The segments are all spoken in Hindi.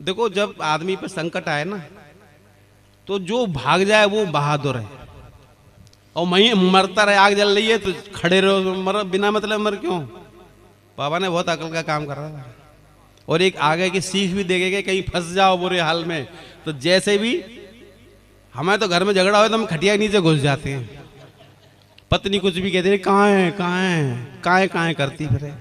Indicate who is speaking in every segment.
Speaker 1: देखो जब आदमी पे संकट आए ना तो जो भाग जाए वो बहादुर है, और वहीं मरता रहे, आग जल रही है तो खड़े रहो, मर बिना मतलब मर क्यों। बाबा ने बहुत अकल का काम कर रहा था, और एक आगे की सीख भी देखे कि कहीं फंस जाओ बुरे हाल में तो जैसे भी हमारे तो घर में झगड़ा हो तो हम खटिया के नीचे घुस जाते हैं, पत्नी कुछ भी कहती है कहाँ है कहाँ है कहाँ है करती फिर।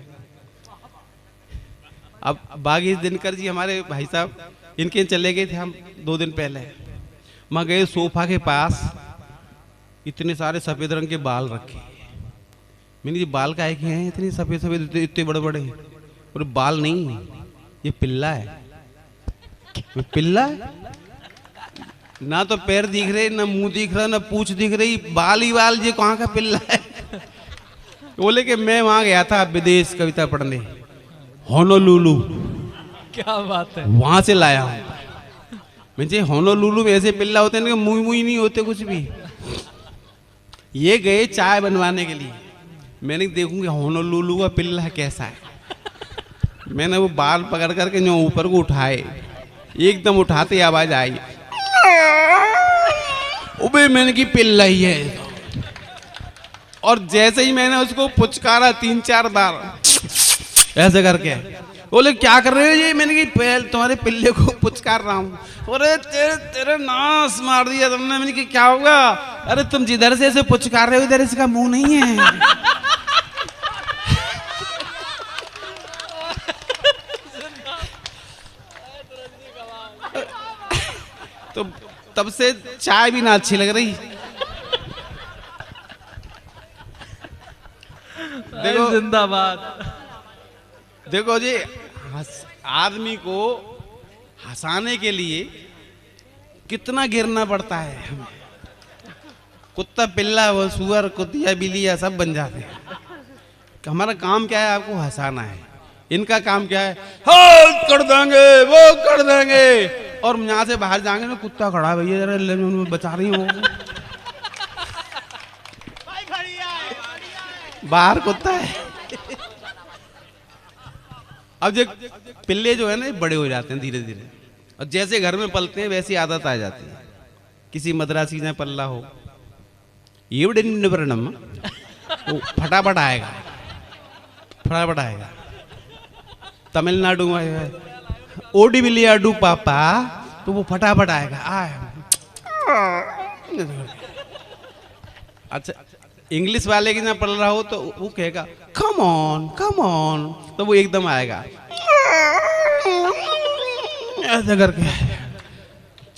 Speaker 1: अब बागी दिनकर जी हमारे भाई साहब इनके चले गए थे हम 2 दिन पहले, वहाँ गए सोफा के पास, इतने सारे सफेद रंग के बाल रखे। मैंने ये बाल काहे के हैं इतने सफेद सफेद इतने बड़े बड़े, और बाल नहीं ये पिल्ला है। पिल्ला है, ना तो पैर दिख रहे ना मुंह दिख रहा ना पूंछ दिख रही, बाल ही बाल, ये कहाँ का पिल्ला है। बोले कि मैं वहां गया था विदेश कविता पढ़ने, होनोलुलु।
Speaker 2: क्या बात है,
Speaker 1: वहां से लाया हूं। मुझे होनोलुलु में ऐसे पिल्ला होते हैं मुंह मुंह नहीं होते कुछ भी। ये गए चाय बनवाने के लिए, मैंने देखूंगा होनोलुलु का पिल्ला कैसा है। मैंने वो बाल पकड़ करके जो ऊपर को उठाए, एकदम उठाते आवाज आई, उबे मैंने की पिल्ला ही है। और जैसे ही मैंने उसको पुचकारा 3-4 बार ऐसे करके, बोले क्या कर रहे हो ये, मैंने की तुम्हारे पिल्ले को पुचकार रहा हूँ। अरे तेरे नाश मार दिया तुमने। मैंने की क्या होगा, अरे तुम जिधर से ऐसे पुचकार रहे हो इधर इसका मुंह नहीं है। तो तब से चाय भी ना अच्छी लग रही।
Speaker 2: देखो जिंदाबाद।
Speaker 1: देखो जी, आदमी को हंसाने के लिए कितना गिरना पड़ता है हमें। कुत्ता पिल्ला वो सुअर कुतिया बिल्लिया सब बन जाते हैं। हमारा काम क्या है, आपको हंसाना है। इनका काम क्या है, हाँ कर देंगे वो कर देंगे, और यहाँ से बाहर जाएंगे ना कुत्ता खड़ा है भैया जरा बचा रही हो, बाहर कुत्ता है। अब जो पिल्ले जो है ना बड़े हो जाते हैं धीरे धीरे, और जैसे घर में पलते हैं वैसी आदत आ जाती है। किसी मद्रासी ने पल्ला हो ये फटाफट आएगा, फटाफट आएगा। तमिलनाडु में ओडी बिलियाडू पापा, तो वो फटाफट आएगा। अच्छा इंग्लिश वाले की ना पढ़ रहा हो तो वो कहेगा कम ऑन, तो वो एकदम आएगा ऐसे करके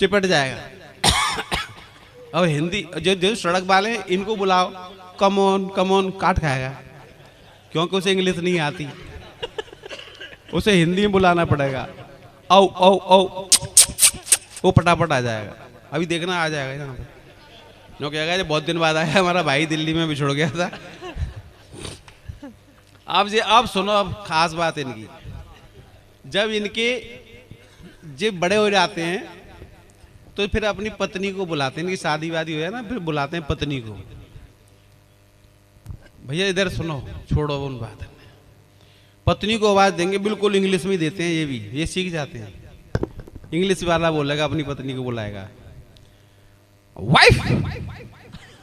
Speaker 1: चिपट जाएगा। और हिंदी जो सड़क वाले हैं इनको बुलाओ कम ऑन काट खाएगा, क्योंकि उसे इंग्लिश नहीं आती, उसे हिंदी में बुलाना पड़ेगा। औ औ औ वो फटाफट आ जाएगा। अभी देखना आ जाएगा यहाँ पे, जो कहेगा बहुत दिन बाद आया, हमारा भाई दिल्ली में बिछड़ गया था। आप सुनो, अब खास बात इनकी, जब इनके जब बड़े हो जाते हैं तो फिर अपनी पत्नी को बुलाते हैं। इनकी शादी वादी हो जाए ना फिर बुलाते हैं पत्नी को, भैया इधर सुनो, छोड़ो उन बात। पत्नी को आवाज देंगे, बिल्कुल इंग्लिश में देते हैं, ये भी ये सीख जाते हैं। इंग्लिश वाला बोलेगा, अपनी पत्नी को बुलाएगा, wife wife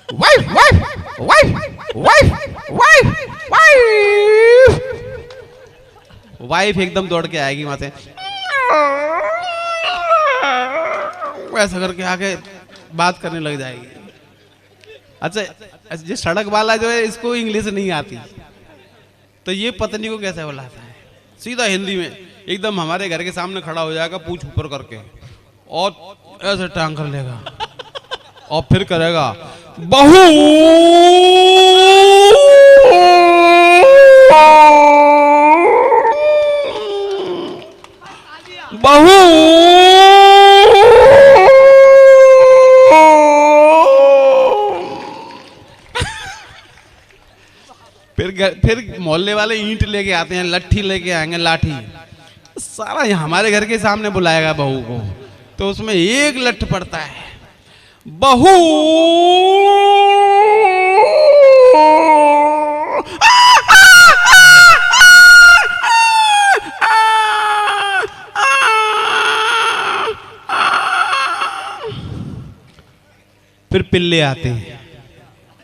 Speaker 1: wife wife wife wife wife. Wife एकदम दौड़ के आएगी वहां से, ऐसा करके आके बात करने लग जाएगी। अच्छा ये सड़क वाला जो है इसको इंग्लिश नहीं आती, तो ये पत्नी को कैसे बुलाता है, सीधा हिंदी में एकदम हमारे घर के सामने खड़ा हो जाएगा पूंछ ऊपर करके, और ऐसे टांग कर लेगा, और फिर करेगा बहू बहू। फिर मोहल्ले वाले ईंट लेके आते हैं, लट्ठी लेके आएंगे, लाठी सारा हमारे घर के सामने बुलाएगा बहू को, तो उसमें एक लठ पड़ता है, बहू फिर पिल्ले आते हैं,